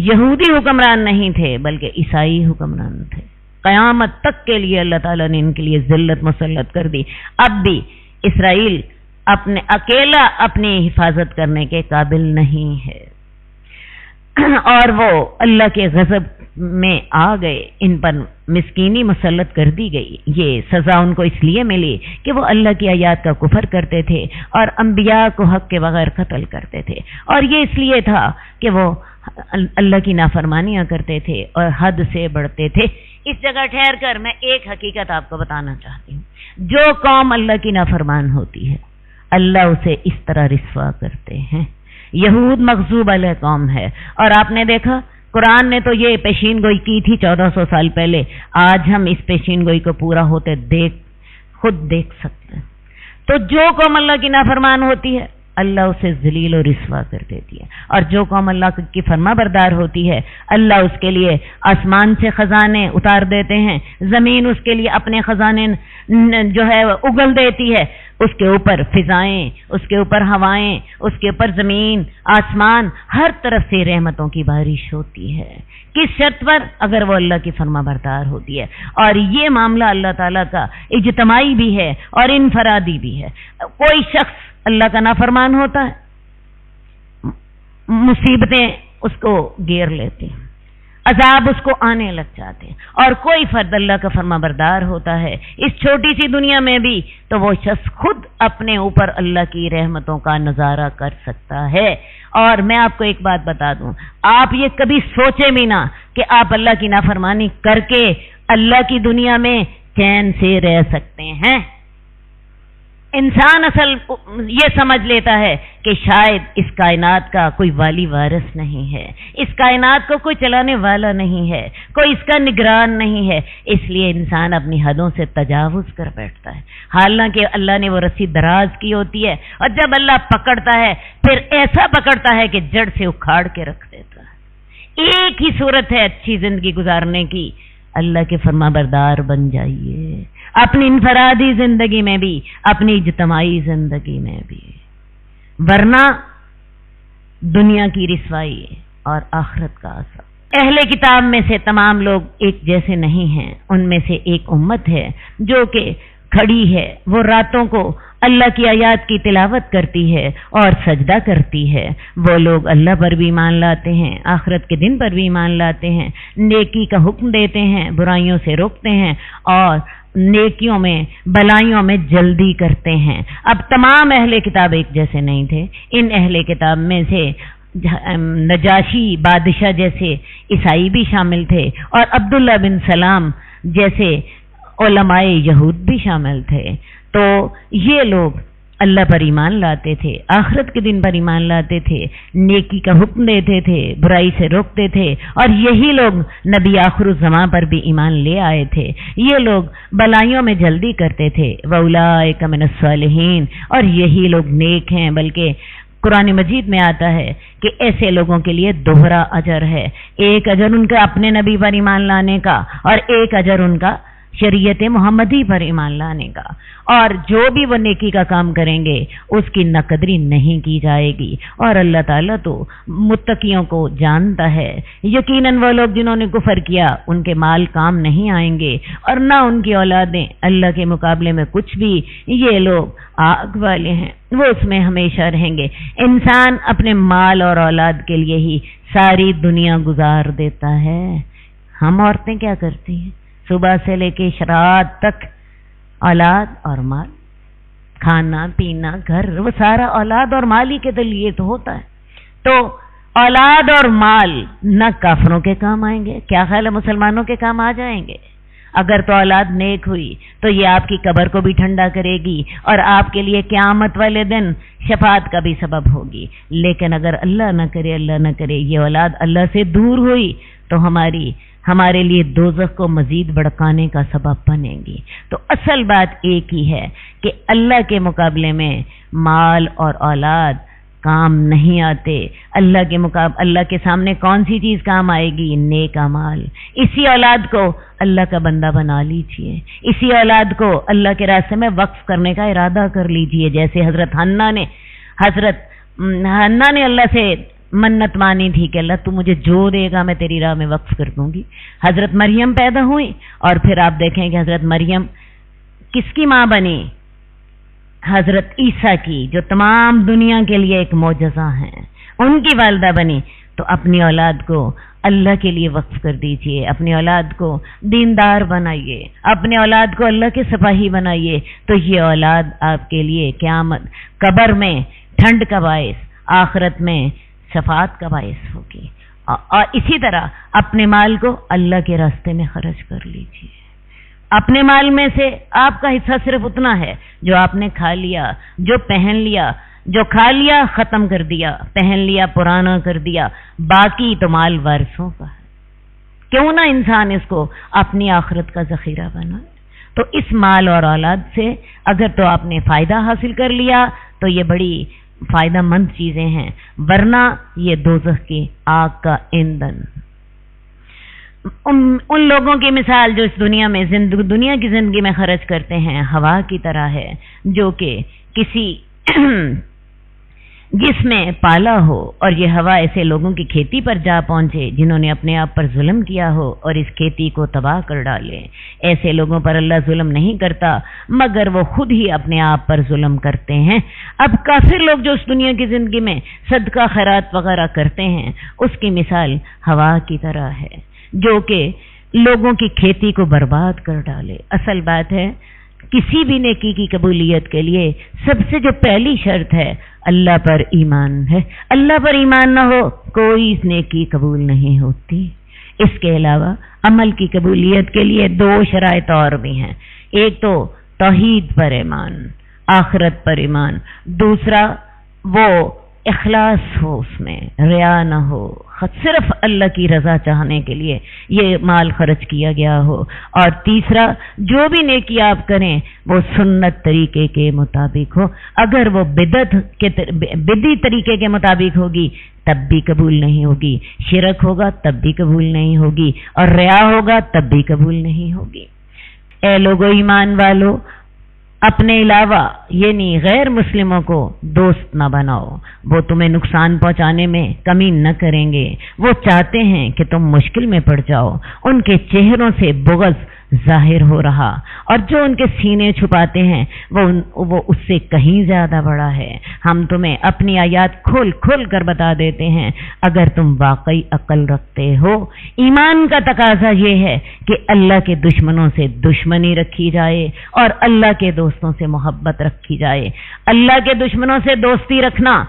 یہودی حکمران نہیں تھے بلکہ عیسائی حکمران تھے۔ قیامت تک کے لیے اللہ تعالیٰ نے ان کے لیے ذلت مسلط کر دی۔ اب بھی اسرائیل اکیلا اپنی حفاظت کرنے کے قابل نہیں ہے، اور وہ اللہ کے غضب میں آ گئے، ان پر مسکینی مسلط کر دی گئی۔ یہ سزا ان کو اس لیے ملی کہ وہ اللہ کی آیات کا کفر کرتے تھے اور انبیاء کو حق کے بغیر قتل کرتے تھے، اور یہ اس لیے تھا کہ وہ اللہ کی نافرمانیاں کرتے تھے اور حد سے بڑھتے تھے۔ اس جگہ ٹھہر کر میں ایک حقیقت آپ کو بتانا چاہتی ہوں، جو قوم اللہ کی نافرمان ہوتی ہے اللہ اسے اس طرح رسوا کرتے ہیں۔ یہود مغضوب علیہ قوم ہے، اور آپ نے دیکھا قرآن نے تو یہ پیشین گوئی کی تھی 1400 سال پہلے، آج ہم اس پیشین گوئی کو پورا ہوتے خود دیکھ سکتے ہیں۔ تو جو قوم اللہ کی نافرمان ہوتی ہے اللہ اسے ذلیل و رسوا کر دیتی ہے، اور جو قوم اللہ کی فرما بردار ہوتی ہے اللہ اس کے لیے آسمان سے خزانے اتار دیتے ہیں، زمین اس کے لیے اپنے خزانے جو ہے اگل دیتی ہے، اس کے اوپر فضائیں، اس کے اوپر ہوائیں، اس کے اوپر زمین آسمان، ہر طرف سے رحمتوں کی بارش ہوتی ہے۔ کس شرط پر؟ اگر وہ اللہ کی فرما بردار ہوتی ہے، اور یہ معاملہ اللہ تعالیٰ کا اجتماعی بھی ہے اور انفرادی بھی ہے۔ کوئی شخص اللہ کا نافرمان ہوتا ہے، مصیبتیں اس کو گھیر لیتی ہیں، عذاب اس کو آنے لگ جاتے ہیں، اور کوئی فرد اللہ کا فرما بردار ہوتا ہے اس چھوٹی سی دنیا میں بھی تو وہ شخص خود اپنے اوپر اللہ کی رحمتوں کا نظارہ کر سکتا ہے۔ اور میں آپ کو ایک بات بتا دوں، آپ یہ کبھی سوچے بھی نہ کہ آپ اللہ کی نافرمانی کر کے اللہ کی دنیا میں چین سے رہ سکتے ہیں۔ انسان اصل یہ سمجھ لیتا ہے کہ شاید اس کائنات کا کوئی والی وارث نہیں ہے، اس کائنات کو کوئی چلانے والا نہیں ہے، کوئی اس کا نگران نہیں ہے، اس لیے انسان اپنی حدوں سے تجاوز کر بیٹھتا ہے، حالانکہ اللہ نے وہ رسی دراز کی ہوتی ہے، اور جب اللہ پکڑتا ہے پھر ایسا پکڑتا ہے کہ جڑ سے اکھاڑ کے رکھ دیتا ہے۔ ایک ہی صورت ہے اچھی زندگی گزارنے کی، اللہ کے فرما بردار بن جائیے، اپنی انفرادی زندگی میں بھی، اپنی اجتماعی زندگی میں بھی، ورنہ دنیا کی رسوائی اور آخرت کا عذاب۔ اہل کتاب میں سے تمام لوگ ایک جیسے نہیں ہیں، ان میں سے ایک امت ہے جو کہ کھڑی ہے، وہ راتوں کو اللہ کی آیات کی تلاوت کرتی ہے اور سجدہ کرتی ہے۔ وہ لوگ اللہ پر بھی ایمان لاتے ہیں، آخرت کے دن پر بھی ایمان لاتے ہیں، نیکی کا حکم دیتے ہیں، برائیوں سے روکتے ہیں، اور نیکیوں میں بلائیوں میں جلدی کرتے ہیں۔ اب تمام اہل کتاب ایک جیسے نہیں تھے، ان اہل کتاب میں سے نجاشی بادشاہ جیسے عیسائی بھی شامل تھے، اور عبداللہ بن سلام جیسے علماء یہود بھی شامل تھے۔ تو یہ لوگ اللہ پر ایمان لاتے تھے، آخرت کے دن پر ایمان لاتے تھے، نیکی کا حکم دیتے تھے، برائی سے روکتے تھے، اور یہی لوگ نبی آخر الزمان پر بھی ایمان لے آئے تھے۔ یہ لوگ بلائیوں میں جلدی کرتے تھے، وَأُولَٰئِکَ مِنَ الصَّالِحِینَ، اور یہی لوگ نیک ہیں، بلکہ قرآن مجید میں آتا ہے کہ ایسے لوگوں کے لیے دوہرا اجر ہے، ایک اجر ان کا اپنے نبی پر ایمان لانے کا، اور ایک اجر ان کا شریعت محمدی پر ایمان لانے کا، اور جو بھی وہ نیکی کا کام کریں گے اس کی نقدری نہیں کی جائے گی۔ اور اللہ تعالیٰ تو متقیوں کو جانتا ہے۔ یقیناً وہ لوگ جنہوں نے کفر کیا ان کے مال کام نہیں آئیں گے اور نہ ان کی اولادیں اللہ کے مقابلے میں کچھ بھی، یہ لوگ آگ والے ہیں، وہ اس میں ہمیشہ رہیں گے۔ انسان اپنے مال اور اولاد کے لیے ہی ساری دنیا گزار دیتا ہے۔ ہم عورتیں کیا کرتی ہیں؟ صبح سے لے کے رات تک اولاد اور مال، کھانا پینا گھر، وہ سارا اولاد اور مال ہی کے لیے تو ہوتا ہے۔ تو اولاد اور مال نہ کافروں کے کام آئیں گے، کیا خیال ہے مسلمانوں کے کام آ جائیں گے؟ اگر تو اولاد نیک ہوئی تو یہ آپ کی قبر کو بھی ٹھنڈا کرے گی اور آپ کے لیے قیامت والے دن شفاعت کا بھی سبب ہوگی۔ لیکن اگر اللہ نہ کرے یہ اولاد اللہ سے دور ہوئی تو ہمارے لیے دوزخ کو مزید بڑکانے کا سبب بنے گی۔ تو اصل بات ایک ہی ہے کہ اللہ کے مقابلے میں مال اور اولاد کام نہیں آتے۔ اللہ کے سامنے کون سی چیز کام آئے گی؟ نیک اعمال۔ اسی اولاد کو اللہ کا بندہ بنا لیجئے، اسی اولاد کو اللہ کے راستے میں وقف کرنے کا ارادہ کر لیجئے، جیسے حضرت حنہ نے اللہ سے منت مانی تھی کہ اللہ تو مجھے جو دے گا میں تیری راہ میں وقف کر دوں گی۔ حضرت مریم پیدا ہوئی اور پھر آپ دیکھیں کہ حضرت مریم کس کی ماں بنی؟ حضرت عیسیٰ کی، جو تمام دنیا کے لیے ایک معجزہ ہیں، ان کی والدہ بنی۔ تو اپنی اولاد کو اللہ کے لیے وقف کر دیجئے، اپنی اولاد کو دیندار بنائیے، اپنے اولاد کو اللہ کے سپاہی بنائیے، تو یہ اولاد آپ کے لیے قیامت قبر میں ٹھنڈ کا باعث، آخرت میں شفاعت کا باعث ہوگی۔ اور اسی طرح اپنے مال کو اللہ کے راستے میں خرچ کر لیجئے۔ اپنے مال میں سے آپ کا حصہ صرف اتنا ہے جو آپ نے کھا لیا، جو پہن لیا، جو کھا لیا ختم کر دیا، پہن لیا پرانا کر دیا، باقی تو مال وارثوں کا ہے۔ کیوں نہ انسان اس کو اپنی آخرت کا ذخیرہ بنائے؟ تو اس مال اور اولاد سے اگر تو آپ نے فائدہ حاصل کر لیا تو یہ بڑی فائدہ مند چیزیں ہیں، ورنہ یہ دوزخ کی آگ کا ایندھن۔ ان لوگوں کی مثال جو اس دنیا کی زندگی میں خرچ کرتے ہیں ہوا کی طرح ہے، جو کہ کسی جس میں پالا ہو، اور یہ ہوا ایسے لوگوں کی کھیتی پر جا پہنچے جنہوں نے اپنے آپ پر ظلم کیا ہو اور اس کھیتی کو تباہ کر ڈالے۔ ایسے لوگوں پر اللہ ظلم نہیں کرتا مگر وہ خود ہی اپنے آپ پر ظلم کرتے ہیں۔ اب کافر لوگ جو اس دنیا کی زندگی میں صدقہ خیرات وغیرہ کرتے ہیں، اس کی مثال ہوا کی طرح ہے جو کہ لوگوں کی کھیتی کو برباد کر ڈالے۔ اصل بات ہے کسی بھی نیکی کی قبولیت کے لیے سب سے جو پہلی شرط ہے اللہ پر ایمان ہے۔ اللہ پر ایمان نہ ہو کوئی نیکی قبول نہیں ہوتی۔ اس کے علاوہ عمل کی قبولیت کے لیے دو شرائط اور بھی ہیں، ایک تو توحید پر ایمان، آخرت پر ایمان، دوسرا وہ اخلاص ہو، اس میں ریا نہ ہو، صرف اللہ کی رضا چاہنے کے لیے یہ مال خرچ کیا گیا ہو، اور تیسرا جو بھی نیکی آپ کریں وہ سنت طریقے کے مطابق ہو۔ اگر وہ بدعی طریقے کے مطابق ہوگی تب بھی قبول نہیں ہوگی، شرک ہوگا تب بھی قبول نہیں ہوگی، اور ریا ہوگا تب بھی قبول نہیں ہوگی۔ اے لوگو ایمان والو، اپنے علاوہ یعنی غیر مسلموں کو دوست نہ بناؤ، وہ تمہیں نقصان پہنچانے میں کمی نہ کریں گے، وہ چاہتے ہیں کہ تم مشکل میں پڑ جاؤ۔ ان کے چہروں سے بغض ظاہر ہو رہا اور جو ان کے سینے چھپاتے ہیں وہ اس سے کہیں زیادہ بڑا ہے۔ ہم تمہیں اپنی آیات کھول کھول کر بتا دیتے ہیں اگر تم واقعی عقل رکھتے ہو۔ ایمان کا تقاضا یہ ہے کہ اللہ کے دشمنوں سے دشمنی رکھی جائے اور اللہ کے دوستوں سے محبت رکھی جائے۔ اللہ کے دشمنوں سے دوستی رکھنا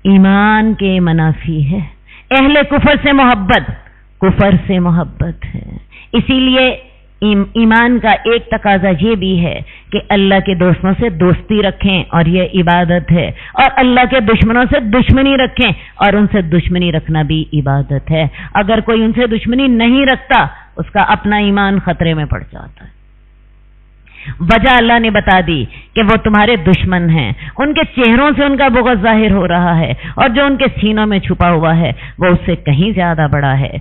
ایمان کے منافی ہے، اہل کفر سے محبت کفر سے محبت ہے۔ اسی لیے ایمان کا ایک تقاضا یہ بھی ہے کہ اللہ کے دوستوں سے دوستی رکھیں اور یہ عبادت ہے، اور اللہ کے دشمنوں سے دشمنی رکھیں اور ان سے دشمنی رکھنا بھی عبادت ہے۔ اگر کوئی ان سے دشمنی نہیں رکھتا اس کا اپنا ایمان خطرے میں پڑ جاتا ہے۔ وجہ اللہ نے بتا دی کہ وہ تمہارے دشمن ہیں، ان کے چہروں سے ان کا بغض ظاہر ہو رہا ہے، اور جو ان کے سینوں میں چھپا ہوا ہے وہ اس سے کہیں زیادہ بڑا ہے۔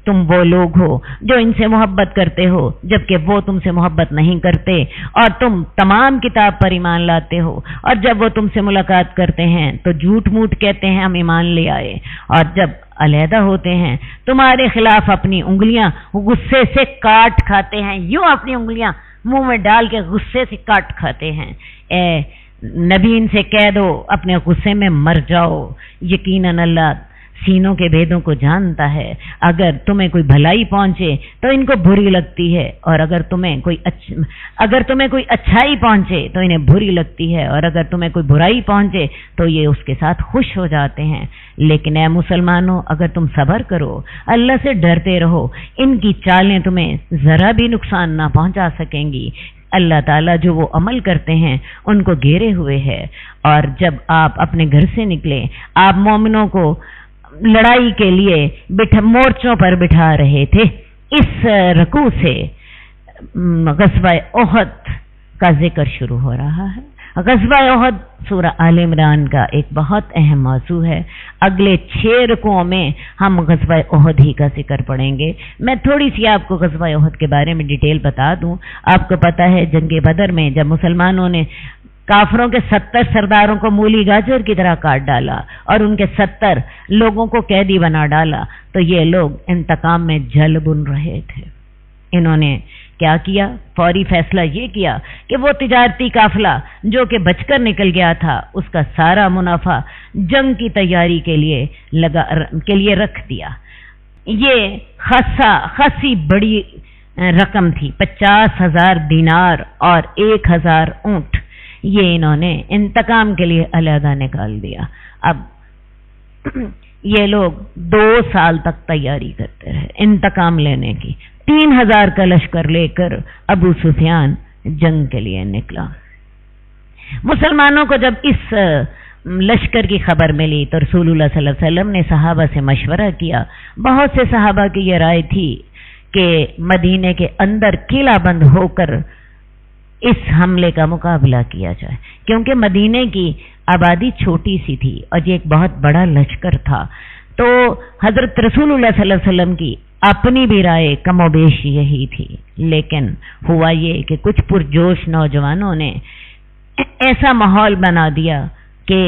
تم وہ لوگ ہو جو ان سے محبت کرتے ہو جبکہ وہ تم سے محبت نہیں کرتے، اور تم تمام کتاب پر ایمان لاتے ہو، اور جب وہ تم سے ملاقات کرتے ہیں تو جھوٹ موٹ کہتے ہیں ہم ایمان لے آئے، اور جب علیحدہ ہوتے ہیں تمہارے خلاف اپنی انگلیاں غصے سے کاٹ کھاتے ہیں، یوں اپنی انگلیاں منہ میں ڈال کے غصے سے کاٹ کھاتے ہیں۔ اے نبی ان سے کہہ دو اپنے غصے میں مر جاؤ، یقیناً اللہ سینوں کے بھیدوں کو جانتا ہے۔ اگر تمہیں کوئی بھلائی پہنچے تو ان کو بری لگتی ہے، اور اگر تمہیں کوئی اچھائی پہنچے تو انہیں بری لگتی ہے، اور اگر تمہیں کوئی برائی پہنچے تو یہ اس کے ساتھ خوش ہو جاتے ہیں۔ لیکن اے مسلمانوں، اگر تم صبر کرو، اللہ سے ڈرتے رہو، ان کی چالیں تمہیں ذرا بھی نقصان نہ پہنچا سکیں گی۔ اللہ تعالیٰ جو وہ عمل کرتے ہیں ان کو گھیرے ہوئے ہے۔ اور جب آپ اپنے گھر سے نکلے، آپ مومنوں کو لڑائی کے لیے مورچوں پر بٹھا رہے تھے۔ اس رکوع سے غزوہ احد کا ذکر شروع ہو رہا ہے۔ غزوہ احد سورہ آل عمران کا ایک بہت اہم موضوع ہے۔ اگلے 6 رکوعوں میں ہم غزوہ احد ہی کا ذکر پڑھیں گے۔ میں تھوڑی سی آپ کو غزوہ احد کے بارے میں ڈیٹیل بتا دوں۔ آپ کو پتہ ہے جنگ بدر میں جب مسلمانوں نے کافروں کے 70 سرداروں کو مولی گاجر کی طرح کاٹ ڈالا اور ان کے 70 لوگوں کو قیدی بنا ڈالا، تو یہ لوگ انتقام میں جل بن رہے تھے۔ انہوں نے کیا کیا؟ فوری فیصلہ یہ کیا کہ وہ تجارتی قافلہ جو کہ بچ کر نکل گیا تھا، اس کا سارا منافع جنگ کی تیاری کے لیے رکھ دیا۔ یہ خاصی بڑی رقم تھی، 50,000 دینار اور 1,000 اونٹ۔ یہ انہوں نے انتقام کے لیے علیحدہ نکال دیا۔ اب یہ لوگ 2 سال تک تیاری کرتے رہے انتقام لینے کی۔ 3,000 کا لشکر لے کر ابو سفیان جنگ کے لیے نکلا۔ مسلمانوں کو جب اس لشکر کی خبر ملی تو رسول اللہ صلی اللہ علیہ وسلم نے صحابہ سے مشورہ کیا۔ بہت سے صحابہ کی یہ رائے تھی کہ مدینے کے اندر قلعہ بند ہو کر اس حملے کا مقابلہ کیا جائے، کیونکہ مدینے کی آبادی چھوٹی سی تھی اور یہ ایک بہت بڑا لشکر تھا۔ تو حضرت رسول اللہ صلی اللہ علیہ وسلم کی اپنی بھی رائے کم و بیش یہی تھی، لیکن ہوا یہ کہ کچھ پرجوش نوجوانوں نے ایسا ماحول بنا دیا کہ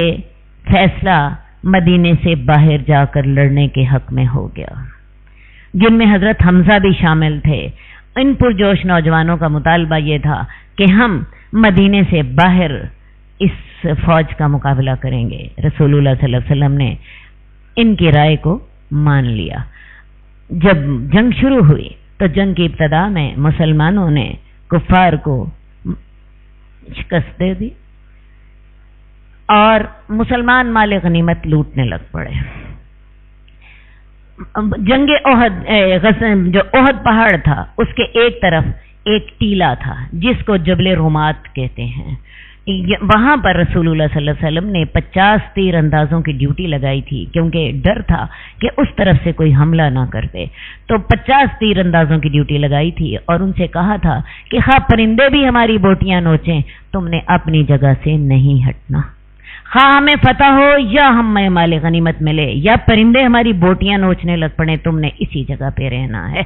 فیصلہ مدینے سے باہر جا کر لڑنے کے حق میں ہو گیا، جن میں حضرت حمزہ بھی شامل تھے۔ ان پرجوش نوجوانوں کا مطالبہ یہ تھا کہ ہم مدینے سے باہر اس فوج کا مقابلہ کریں گے۔ رسول اللہ صلی اللہ علیہ وسلم نے ان کی رائے کو مان لیا۔ جب جنگ شروع ہوئی تو جنگ کی ابتدا میں مسلمانوں نے کفار کو شکست دے دی اور مسلمان مال غنیمت لوٹنے لگ پڑے۔ جنگ احد جو احد پہاڑ تھا اس کے ایک طرف ایک ٹیلا تھا جس کو جبل رومات کہتے ہیں۔ وہاں پر رسول اللہ صلی اللہ علیہ وسلم نے 50 تیر اندازوں کی ڈیوٹی لگائی تھی، کیونکہ ڈر تھا کہ اس طرف سے کوئی حملہ نہ کرتے۔ تو 50 تیر اندازوں کی ڈیوٹی لگائی تھی اور ان سے کہا تھا کہ خواہ پرندے بھی ہماری بوٹیاں نوچیں، تم نے اپنی جگہ سے نہیں ہٹنا۔ خواہ ہمیں فتح ہو یا ہمیں مال غنیمت ملے یا پرندے ہماری بوٹیاں نوچنے لگ پڑے، تم نے اسی جگہ پہ رہنا ہے۔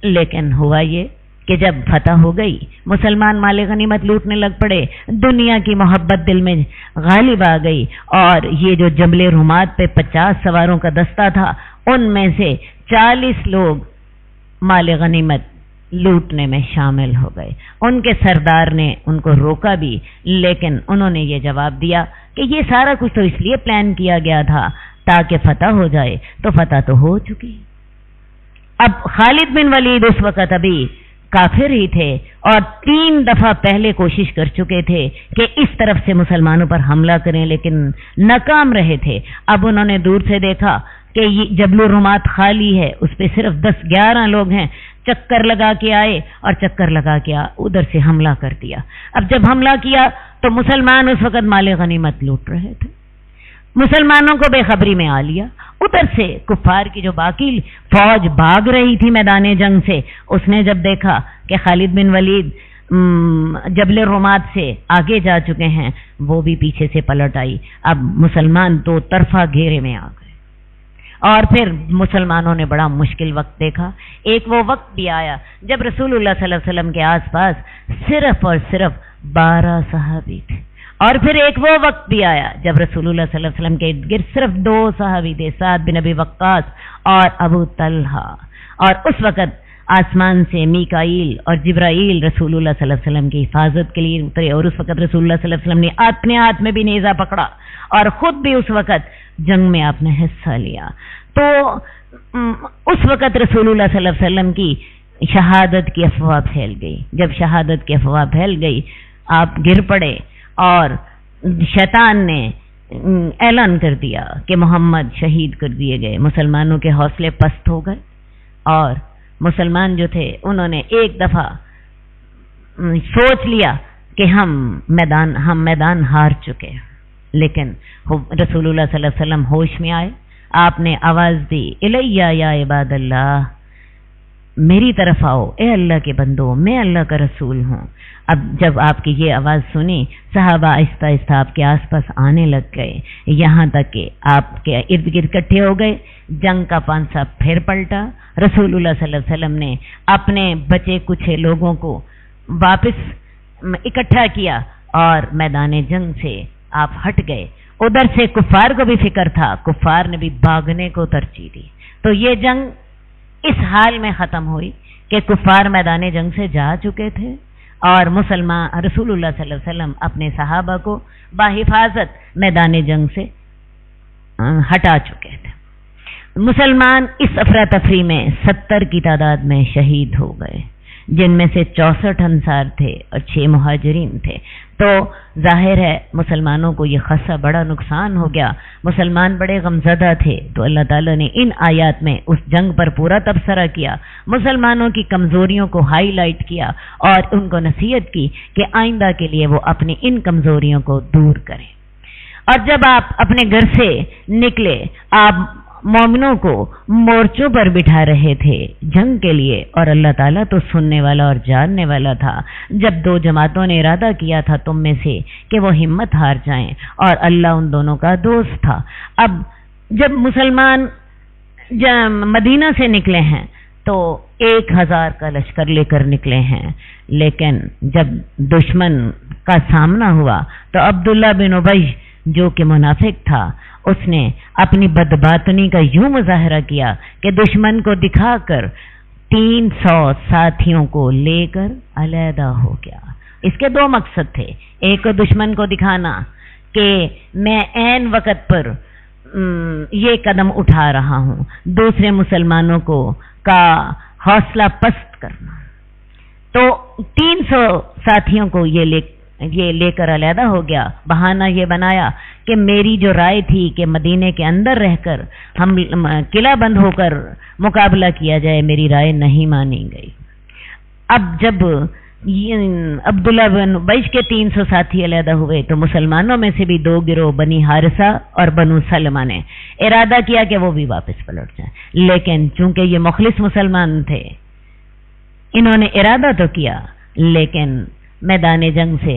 لیکن ہوا یہ کہ جب فتح ہو گئی، مسلمان مال غنیمت لوٹنے لگ پڑے، دنیا کی محبت دل میں غالب آ گئی، اور یہ جو جبل رومات پہ 50 سواروں کا دستہ تھا، ان میں سے 40 لوگ مال غنیمت لوٹنے میں شامل ہو گئے۔ ان کے سردار نے ان کو روکا بھی، لیکن انہوں نے یہ جواب دیا کہ یہ سارا کچھ تو اس لیے پلان کیا گیا تھا تاکہ فتح ہو جائے، تو فتح تو ہو چکی۔ اب خالد بن ولید اس وقت ابھی کافر ہی تھے اور 3 دفعہ پہلے کوشش کر چکے تھے کہ اس طرف سے مسلمانوں پر حملہ کریں، لیکن ناکام رہے تھے۔ اب انہوں نے دور سے دیکھا کہ یہ جبل الرومات خالی ہے، اس پہ صرف 10-11 لوگ ہیں۔ چکر لگا کے آئے اور چکر لگا کے ادھر سے حملہ کر دیا۔ اب جب حملہ کیا تو مسلمان اس وقت مال غنیمت لوٹ رہے تھے، مسلمانوں کو بے خبری میں آ لیا۔ ادھر سے کفار کی جو باقی فوج بھاگ رہی تھی میدان جنگ سے، اس نے جب دیکھا کہ خالد بن ولید جبل رومات سے آگے جا چکے ہیں، وہ بھی پیچھے سے پلٹ آئی۔ اب مسلمان دو طرفہ گھیرے میں آ گئے، اور پھر مسلمانوں نے بڑا مشکل وقت دیکھا۔ ایک وہ وقت بھی آیا جب رسول اللہ صلی اللہ علیہ وسلم کے آس پاس صرف اور صرف 12 صحابی تھے، اور پھر ایک وہ وقت بھی آیا جب رسول اللہ صلی اللہ علیہ وسلم کے ارد گرد صرف 2 صحابی تھے، سعد بن ابی وقاص اور ابو طلحہ، اور اس وقت آسمان سے میکائیل اور جبرائیل رسول اللہ صلی اللہ علیہ وسلم کی حفاظت کے لیے اترے، اور اس وقت رسول اللہ صلی اللہ علیہ وسلم نے اپنے ہاتھ میں بھی نیزہ پکڑا، اور خود بھی اس وقت جنگ میں آپ نے حصہ لیا۔ تو اس وقت رسول اللہ صلی اللہ علیہ وسلم کی شہادت کی افواہ پھیل گئی۔ جب شہادت کی افواہ پھیل گئی، آپ گر پڑے، اور شیطان نے اعلان کر دیا کہ محمد شہید کر دیے گئے۔ مسلمانوں کے حوصلے پست ہو گئے، اور مسلمان جو تھے انہوں نے ایک دفعہ سوچ لیا کہ ہم میدان ہار چکے، لیکن رسول اللہ صلی اللہ علیہ وسلم ہوش میں آئے۔ آپ نے آواز دی، الیہ یا عباد اللہ، میری طرف آؤ اے اللہ کے بندو، میں اللہ کا رسول ہوں۔ اب جب آپ کی یہ آواز سنی، صحابہ آہستہ آہستہ آپ کے آس پاس آنے لگ گئے، یہاں تک کہ آپ کے ارد گرد اکٹھے ہو گئے۔ جنگ کا پانسا پھر پلٹا۔ رسول اللہ صلی اللہ علیہ وسلم نے اپنے بچے کچھ لوگوں کو واپس اکٹھا کیا، اور میدان جنگ سے آپ ہٹ گئے۔ ادھر سے کفار کو بھی فکر تھا، کفار نے بھی بھاگنے کو ترجیح دی۔ تو یہ جنگ اس حال میں ختم ہوئی کہ کفار میدان جنگ سے جا چکے تھے، اور مسلمان رسول اللہ صلی اللہ علیہ وسلم اپنے صحابہ کو بحفاظت میدان جنگ سے ہٹا چکے تھے۔ مسلمان اس افراتفری میں 70 کی تعداد میں شہید ہو گئے، جن میں سے 64 انصار تھے اور 6 مہاجرین تھے۔ تو ظاہر ہے مسلمانوں کو یہ خاصا بڑا نقصان ہو گیا، مسلمان بڑے غمزدہ تھے۔ تو اللہ تعالیٰ نے ان آیات میں اس جنگ پر پورا تبصرہ کیا، مسلمانوں کی کمزوریوں کو ہائی لائٹ کیا، اور ان کو نصیحت کی کہ آئندہ کے لیے وہ اپنی ان کمزوریوں کو دور کریں۔ اور جب آپ اپنے گھر سے نکلے، آپ مومنوں کو مورچوں پر بٹھا رہے تھے جنگ کے لیے، اور اللہ تعالیٰ تو سننے والا اور جاننے والا تھا۔ جب 2 جماعتوں نے ارادہ کیا تھا تم میں سے کہ وہ ہمت ہار جائیں، اور اللہ ان دونوں کا دوست تھا۔ اب جب مسلمان مدینہ سے نکلے ہیں تو 1000 کا لشکر لے کر نکلے ہیں، لیکن جب دشمن کا سامنا ہوا تو عبداللہ بن ابی جو کہ منافق تھا، اس نے اپنی بدباطنی کا یوں مظاہرہ کیا کہ دشمن کو دکھا کر 300 ساتھیوں کو لے کر علیحدہ ہو گیا۔ اس کے 2 مقصد تھے، ایک دشمن کو دکھانا کہ میں عین وقت پر یہ قدم اٹھا رہا ہوں، دوسرے مسلمانوں کو کا حوصلہ پست کرنا۔ تو 300 ساتھیوں کو یہ لے کر علیحدہ ہو گیا۔ بہانہ یہ بنایا کہ میری جو رائے تھی کہ مدینے کے اندر رہ کر ہم قلعہ بند ہو کر مقابلہ کیا جائے، میری رائے نہیں مانی گئی۔ اب جب عبداللہ بن ابی کے 300 ساتھی علیحدہ ہوئے تو مسلمانوں میں سے بھی 2 گروہ بنی حارثہ اور بنو سلمہ نے ارادہ کیا کہ وہ بھی واپس پلٹ جائیں، لیکن چونکہ یہ مخلص مسلمان تھے، انہوں نے ارادہ تو کیا لیکن میدان جنگ سے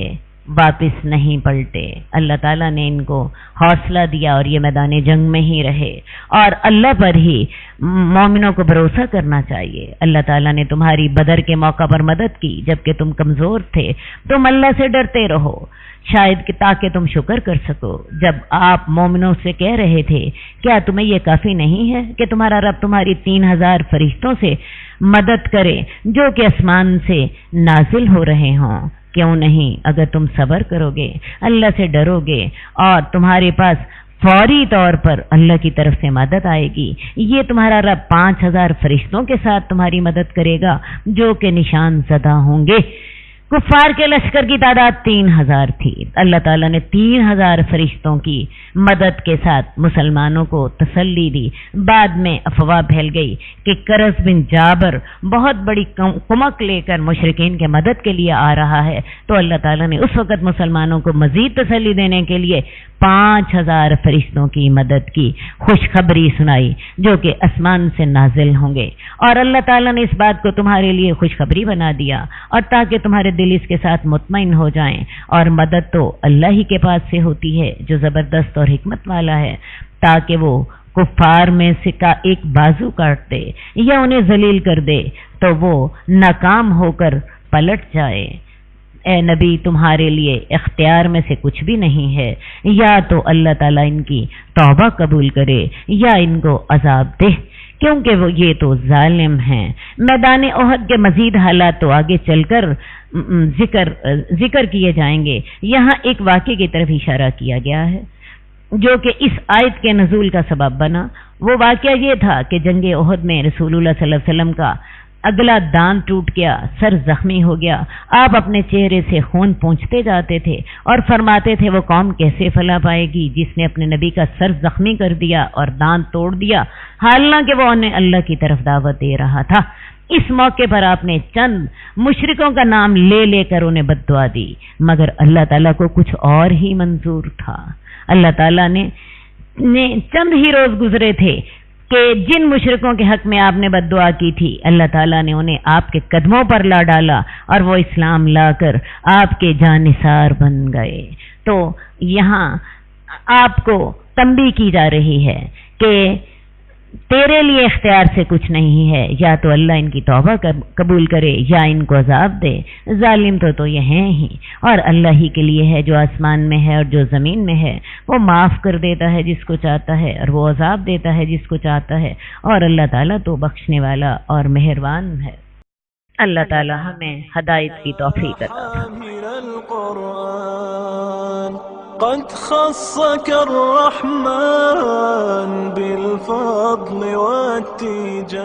واپس نہیں پلٹے۔ اللہ تعالیٰ نے ان کو حوصلہ دیا اور یہ میدان جنگ میں ہی رہے، اور اللہ پر ہی مومنوں کو بھروسہ کرنا چاہیے۔ اللہ تعالیٰ نے تمہاری بدر کے موقع پر مدد کی جبکہ تم کمزور تھے، تم اللہ سے ڈرتے رہو شاید کہ تاکہ تم شکر کر سکو۔ جب آپ مومنوں سے کہہ رہے تھے کیا تمہیں یہ کافی نہیں ہے کہ تمہارا رب تمہاری 3000 فرشتوں سے مدد کرے جو کہ آسمان سے نازل ہو رہے ہوں؟ کیوں نہیں اگر تم صبر کرو گے، اللہ سے ڈرو گے، اور تمہارے پاس فوری طور پر اللہ کی طرف سے مدد آئے گی۔ یہ تمہارا رب 5000 فرشتوں کے ساتھ تمہاری مدد کرے گا جو کہ نشان زدہ ہوں گے۔ کفار کے لشکر کی تعداد 3000 تھی، اللہ تعالیٰ نے 3000 فرشتوں کی مدد کے ساتھ مسلمانوں کو تسلی دی۔ بعد میں افواہ پھیل گئی کہ کرز بن جابر بہت بڑی کمک لے کر مشرکین کے مدد کے لیے آ رہا ہے، تو اللہ تعالیٰ نے اس وقت مسلمانوں کو مزید تسلی دینے کے لیے 5000 فرشتوں کی مدد کی خوشخبری سنائی جو کہ آسمان سے نازل ہوں گے، اور اللہ تعالیٰ نے اس بات کو تمہارے لیے خوشخبری بنا دیا، اور تاکہ تمہارے دل اس کے ساتھ مطمئن ہو جائیں، اور مدد تو اللہ ہی کے پاس سے ہوتی ہے جو زبردست اور حکمت والا ہے، تاکہ وہ کفار میں سے کا ایک بازو کاٹ دے یا انہیں ذلیل کر دے تو وہ ناکام ہو کر پلٹ جائے۔ اے نبی، تمہارے لیے اختیار میں سے کچھ بھی نہیں ہے، یا تو اللہ تعالیٰ ان کی توبہ قبول کرے یا ان کو عذاب دے، کیونکہ وہ یہ تو ظالم ہیں۔ میدان احد کے مزید حالات تو آگے چل کر ذکر کیے جائیں گے، یہاں ایک واقعے کی طرف اشارہ کیا گیا ہے جو کہ اس آیت کے نزول کا سبب بنا۔ وہ واقعہ یہ تھا کہ جنگ احد میں رسول اللہ صلی اللہ علیہ وسلم کا اگلا دان ٹوٹ گیا، سر زخمی ہو گیا، آپ اپنے چہرے سے خون پونچھتے جاتے تھے اور فرماتے تھے وہ قوم کیسے فلاح پائے گی جس نے اپنے نبی کا سر زخمی کر دیا اور دان توڑ دیا، حالانکہ وہ انہیں اللہ کی طرف دعوت دے رہا تھا۔ اس موقع پر آپ نے چند مشرکوں کا نام لے لے کر انہیں بد دعا دی، مگر اللہ تعالیٰ کو کچھ اور ہی منظور تھا۔ اللہ تعالیٰ نے چند ہی روز گزرے تھے کہ جن مشرکوں کے حق میں آپ نے بد دعا کی تھی، اللہ تعالیٰ نے انہیں آپ کے قدموں پر لا ڈالا اور وہ اسلام لا کر آپ کے جانثار بن گئے۔ تو یہاں آپ کو تنبیہ کی جا رہی ہے کہ تیرے لیے اختیار سے کچھ نہیں ہے، یا تو اللہ ان کی توبہ قبول کرے یا ان کو عذاب دے۔ ظالم تو یہ ہیں ہی، اور اللہ ہی کے لیے ہے جو آسمان میں ہے اور جو زمین میں ہے، وہ معاف کر دیتا ہے جس کو چاہتا ہے اور وہ عذاب دیتا ہے جس کو چاہتا ہے، اور اللہ تعالیٰ تو بخشنے والا اور مہربان ہے۔ اللہ تعالیٰ ہمیں ہدایت کی توفیق عطا فرمائے۔ قد خصك الرحمن بالفضل والتيجان